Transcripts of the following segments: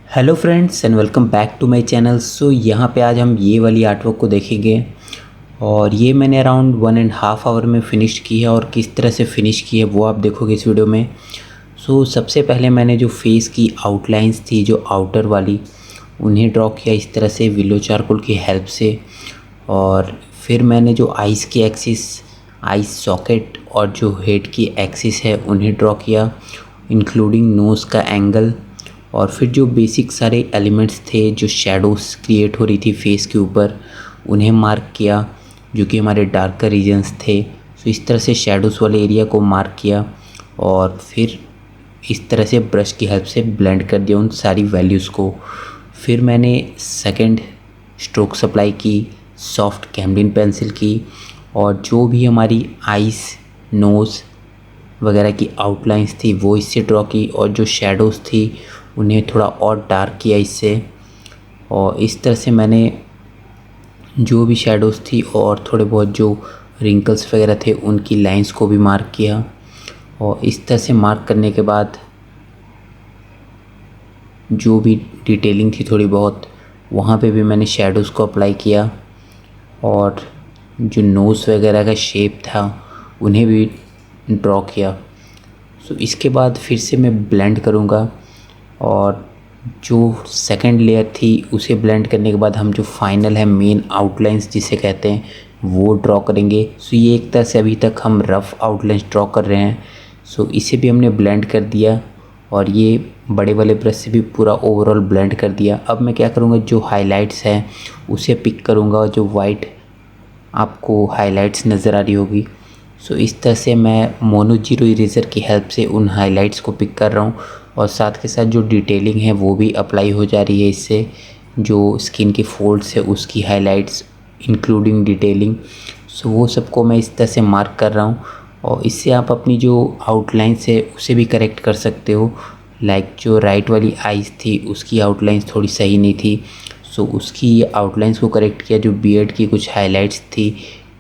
Hello friends and welcome back to my channel. So यहाँ पे आज हम ये वाली आर्टवर्क को देखेंगे और ये मैंने अराउंड 1.5 आवर में फ़िनिश की है और किस तरह से फ़िनिश की है वो आप देखोगे इस वीडियो में। सो सबसे पहले मैंने जो फेस की आउटलाइंस थी जो आउटर वाली उन्हें ड्रॉ किया इस तरह से विलो चारकोल की हेल्प से। और फिर मैंने जो आइस की एक्सिस, आइस सॉकेट और जो हेड की एक्सिस है उन्हें ड्रॉ किया, इंक्लूडिंग नोज़ का एंगल। और फिर जो बेसिक सारे एलिमेंट्स थे जो शैडोज़ क्रिएट हो रही थी फेस के ऊपर उन्हें मार्क किया, जो कि हमारे डार्कर रीजन्स थे। सो इस तरह से शैडोज़ वाले एरिया को मार्क किया और फिर इस तरह से ब्रश की हेल्प से ब्लेंड कर दिया उन सारी वैल्यूज़ को। फिर मैंने सेकंड स्ट्रोक सप्लाई की सॉफ्ट कैमलिन पेंसिल की और जो भी हमारी आइस, नोज़ वगैरह की आउटलाइंस थी वो इससे ड्रॉ की और जो शैडोज़ थी उन्हें थोड़ा और डार्क किया इससे। और इस तरह से मैंने जो भी शैडोज़ थी और थोड़े बहुत जो रिंकल्स वगैरह थे उनकी लाइंस को भी मार्क किया। और इस तरह से मार्क करने के बाद जो भी डिटेलिंग थी थोड़ी बहुत वहाँ पे भी मैंने शैडोज़ को अप्लाई किया और जो नोज़ वगैरह का शेप था उन्हें भी ड्रॉ किया। सो इसके बाद फिर से मैं ब्लेंड करूँगा और जो सेकंड लेयर थी उसे ब्लेंड करने के बाद हम जो फाइनल है मेन आउटलाइंस जिसे कहते हैं वो ड्रॉ करेंगे। सो ये एक तरह से अभी तक हम रफ़ आउटलाइंस ड्रॉ कर रहे हैं। सो इसे भी हमने ब्लेंड कर दिया और ये बड़े वाले ब्रश से भी पूरा ओवरऑल ब्लेंड कर दिया। अब मैं क्या करूँगा, जो हाइलाइट्स है उसे पिक करूँगा और जो वाइट आपको हाइलाइट्स नज़र आ रही होगी। सो इस तरह से मैं मोनो जीरो इरेज़र की हेल्प से उन हाइलाइट्स को पिक कर रहा हूँ और साथ के साथ जो डिटेलिंग है वो भी अप्लाई हो जा रही है इससे। जो स्किन की फोल्ड्स है उसकी हाइलाइट्स इंक्लूडिंग डिटेलिंग, सो वो सबको मैं इस तरह से मार्क कर रहा हूँ। और इससे आप अपनी जो आउटलाइंस है उसे भी करेक्ट कर सकते हो। लाइक जो राइट वाली आइज़ थी उसकी आउटलाइंस थोड़ी सही नहीं थी, सो उसकी आउटलाइंस को करेक्ट किया। जो बियर्ड की कुछ हाइलाइट्स थी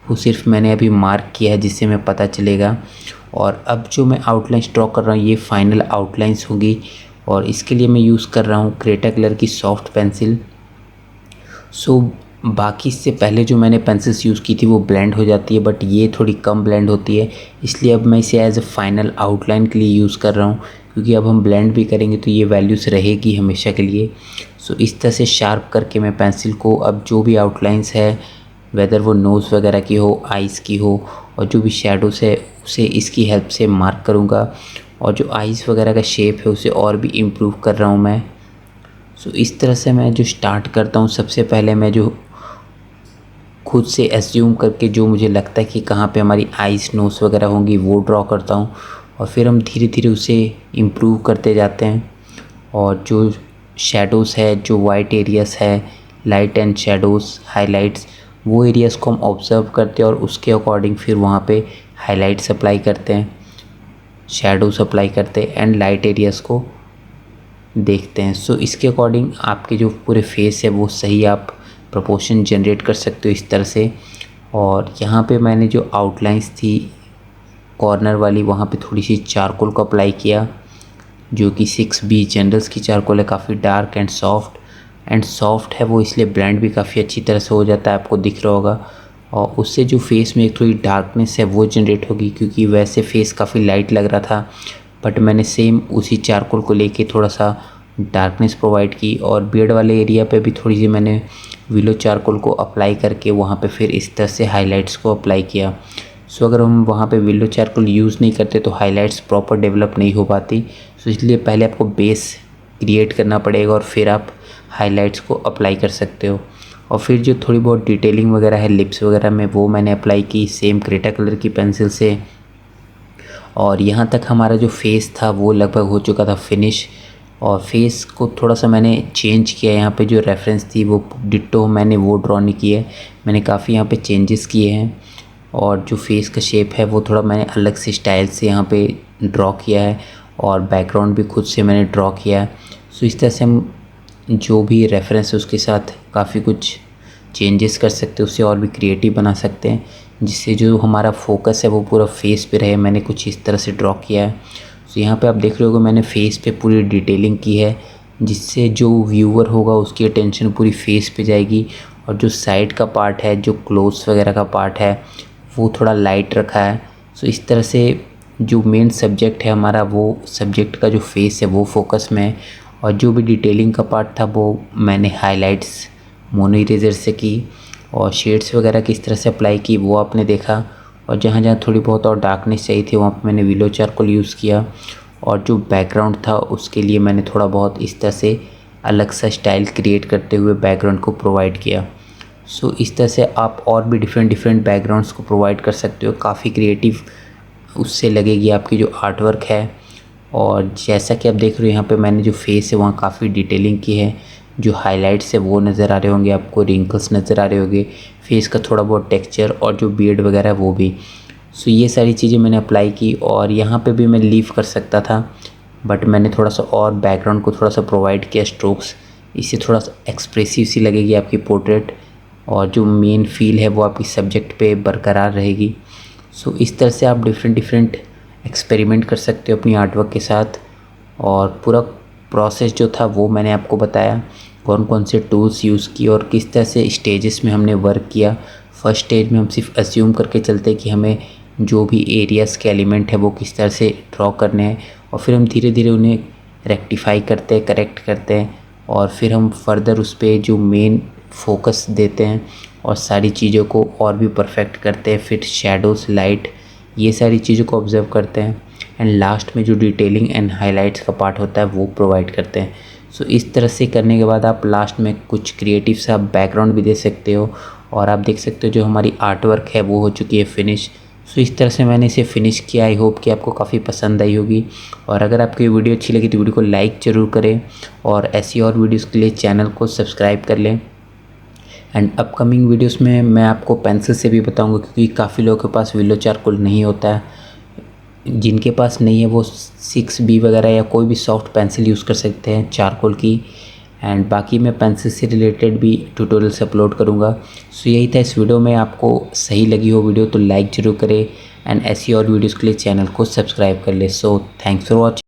वो सिर्फ मैंने अभी मार्क किया है जिससे मैं पता चलेगा। और अब जो मैं आउटलाइंस ड्रॉ कर रहा हूँ ये फाइनल आउटलाइंस होगी और इसके लिए मैं यूज़ कर रहा हूँ क्रेटा कलर की सॉफ्ट पेंसिल। सो बाकी इससे पहले जो मैंने पेंसिल्स यूज़ की थी वो ब्लेंड हो जाती है, बट ये थोड़ी कम ब्लेंड होती है, इसलिए अब मैं इसे एज अ फाइनल आउटलाइन के लिए यूज़ कर रहा हूँ। क्योंकि अब हम ब्लेंड भी करेंगे तो ये वैल्यूज़ रहेगी हमेशा के लिए। सो इस तरह से शार्प करके मैं पेंसिल को अब जो भी आउटलाइंस है, वेदर वो नोज़ वगैरह की हो, आइज़ की हो, और जो भी शेडोज़ है उसे इसकी हेल्प से मार्क करूँगा। और जो आइज़ वगैरह का शेप है उसे और भी इम्प्रूव कर रहा हूँ मैं। सो इस तरह से मैं जो स्टार्ट करता हूँ, सबसे पहले मैं जो खुद से एज्यूम करके जो मुझे लगता है कि कहाँ पे हमारी आइज़, नोज़ वगैरह होंगी वो ड्रॉ करता हूँ और फिर हम धीरे धीरे उसे इम्प्रूव करते जाते हैं। और जो शेडोज़ है, जो वाइट एरियाज़ है, लाइट एंड शेडोज़, हाइलाइट्स, वो एरियाज़ को हम ऑब्ज़र्व करते हैं और उसके अकॉर्डिंग फिर वहाँ पे हाइलाइट्स अप्लाई करते हैं, शेडोज़ अप्लाई करते हैं एंड लाइट एरियाज़ को देखते हैं। सो इसके अकॉर्डिंग आपके जो पूरे फेस है वो सही आप प्रोपोर्शन जनरेट कर सकते हो इस तरह से। और यहाँ पे मैंने जो आउटलाइंस थी कॉर्नर वाली वहाँ पे थोड़ी सी चारकोल को अप्लाई किया, जो कि 6B जनरल्स की चारकोल है, काफ़ी डार्क एंड सॉफ्ट है वो, इसलिए ब्लेंड भी काफ़ी अच्छी तरह से हो जाता है, आपको दिख रहा होगा। और उससे जो फेस में एक थोड़ी डार्कनेस है वो जनरेट होगी, क्योंकि वैसे फेस काफ़ी लाइट लग रहा था, बट मैंने सेम उसी चारकोल को लेके थोड़ा सा डार्कनेस प्रोवाइड की। और बियर्ड वाले एरिया पे भी थोड़ी सी मैंने विलो चारकोल को अप्लाई करके वहाँ पे फिर इस तरह से हाइलाइट्स को अप्लाई किया। सो अगर हम वहाँ पे विलो चारकोल यूज़ नहीं करते तो हाइलाइट्स प्रॉपर डेवलप नहीं हो पाती। सो इसलिए पहले आपको बेस क्रिएट करना पड़ेगा और फिर आप हाइलाइट्स को अप्लाई कर सकते हो। और फिर जो थोड़ी बहुत डिटेलिंग वगैरह है लिप्स वगैरह में वो मैंने अप्लाई की सेम क्रेटा कलर की पेंसिल से। और यहाँ तक हमारा जो फेस था वो लगभग हो चुका था फिनिश। और फेस को थोड़ा सा मैंने चेंज किया, यहाँ पे जो रेफरेंस थी वो डिट्टो मैंने वो ड्रॉ नहीं की है, मैंने काफ़ी यहाँ पे चेंजेस किए हैं। और जो फेस का शेप है वो थोड़ा मैंने अलग से स्टाइल से यहाँ पे ड्रॉ किया है और बैकग्राउंड भी खुद से मैंने ड्रॉ किया है। सो इस तरह से हम जो भी रेफरेंस है उसके साथ काफ़ी कुछ चेंजेस कर सकते हैं, उसे और भी क्रिएटिव बना सकते हैं, जिससे जो हमारा फोकस है वो पूरा फेस पे रहे। मैंने कुछ इस तरह से ड्रॉ किया है। सो यहाँ पे आप देख रहे हो मैंने फेस पे पूरी डिटेलिंग की है, जिससे जो व्यूअर होगा उसकी अटेंशन पूरी फेस पे जाएगी। और जो साइड का पार्ट है, जो क्लोथ्स वगैरह का पार्ट है, वो थोड़ा लाइट रखा है। सो इस तरह से जो मेन सब्जेक्ट है हमारा, वो सब्जेक्ट का जो फेस है वो फोकस में है। और जो भी डिटेलिंग का पार्ट था वो मैंने हाइलाइट्स मोनो इरेजर से की, और शेड्स वगैरह किस तरह से अप्लाई की वो आपने देखा। और जहाँ जहाँ थोड़ी बहुत और डार्कनेस चाहिए थी वहाँ पे मैंने विलो चारकोल यूज़ किया। और जो बैकग्राउंड था उसके लिए मैंने थोड़ा बहुत इस तरह से अलग सा स्टाइल क्रिएट करते हुए बैकग्राउंड को प्रोवाइड किया। सो इस तरह से आप और भी डिफरेंट बैकग्राउंड्स को प्रोवाइड कर सकते हो। काफ़ी क्रिएटिव उससे लगेगी आपकी जो आर्ट वर्क है। और जैसा कि आप देख रहे हो यहाँ पे मैंने जो फेस है वहाँ काफ़ी डिटेलिंग की है। जो हाइलाइट्स है वो नज़र आ रहे होंगे आपको, रिंकल्स नज़र आ रहे होंगे, फेस का थोड़ा बहुत टेक्सचर और जो बियर्ड वगैरह है वो भी। सो ये सारी चीज़ें मैंने अप्लाई की। और यहाँ पे भी मैं लीव कर सकता था, बट मैंने थोड़ा सा और बैकग्राउंड को थोड़ा सा प्रोवाइड किया स्ट्रोक्स। इससे थोड़ा सा एक्सप्रेसिव सी लगेगी आपकी पोर्ट्रेट, और जो मेन फील है वो आपकी सब्जेक्ट पे बरकरार रहेगी। सो इस तरह से आप डिफरेंट एक्सपेरिमेंट कर सकते हो अपनी आर्टवर्क के साथ। और पूरा प्रोसेस जो था वो मैंने आपको बताया, कौन कौन से टूल्स यूज़ किए और किस तरह से स्टेजेस में हमने वर्क किया। फर्स्ट स्टेज में हम सिर्फ अस्यूम करके चलते कि हमें जो भी एरियाज़ के एलिमेंट है वो किस तरह से ड्रॉ करने हैं, और फिर हम धीरे धीरे उन्हें रेक्टिफाई करते हैं, करेक्ट करते हैं, और फिर हम फर्दर उस पर जो मेन फोकस देते हैं और सारी चीज़ों को और भी परफेक्ट करते हैं। फिर शेडोज़, लाइट, ये सारी चीज़ों को ऑब्जर्व करते हैं, एंड लास्ट में जो डिटेलिंग एंड हाइलाइट्स का पार्ट होता है वो प्रोवाइड करते हैं। सो इस तरह से करने के बाद आप लास्ट में कुछ क्रिएटिव सा बैकग्राउंड भी दे सकते हो। और आप देख सकते हो जो हमारी आर्ट वर्क है वो हो चुकी है फिनिश। सो इस तरह से मैंने इसे फिनिश किया। आई होप कि आपको काफ़ी पसंद आई होगी। और अगर आपको ये वीडियो अच्छी लगी तो वीडियो को लाइक ज़रूर करें, और ऐसी और वीडियोज़ के लिए चैनल को सब्सक्राइब कर लें। एंड अपकमिंग वीडियोस में मैं आपको पेंसिल से भी बताऊंगा, क्योंकि काफ़ी लोगों के पास विलो चारकोल नहीं होता है। जिनके पास नहीं है वो 6B वगैरह या कोई भी सॉफ्ट पेंसिल यूज़ कर सकते हैं चारकोल की। एंड बाकी मैं पेंसिल से रिलेटेड भी ट्यूटोरियल्स अपलोड करूँगा। सो यही था इस वीडियो में। आपको सही लगी हो वीडियो तो लाइक ज़रूर करें, एंड ऐसी और वीडियोज़ के लिए चैनल को सब्सक्राइब कर ले। So thanks for watching.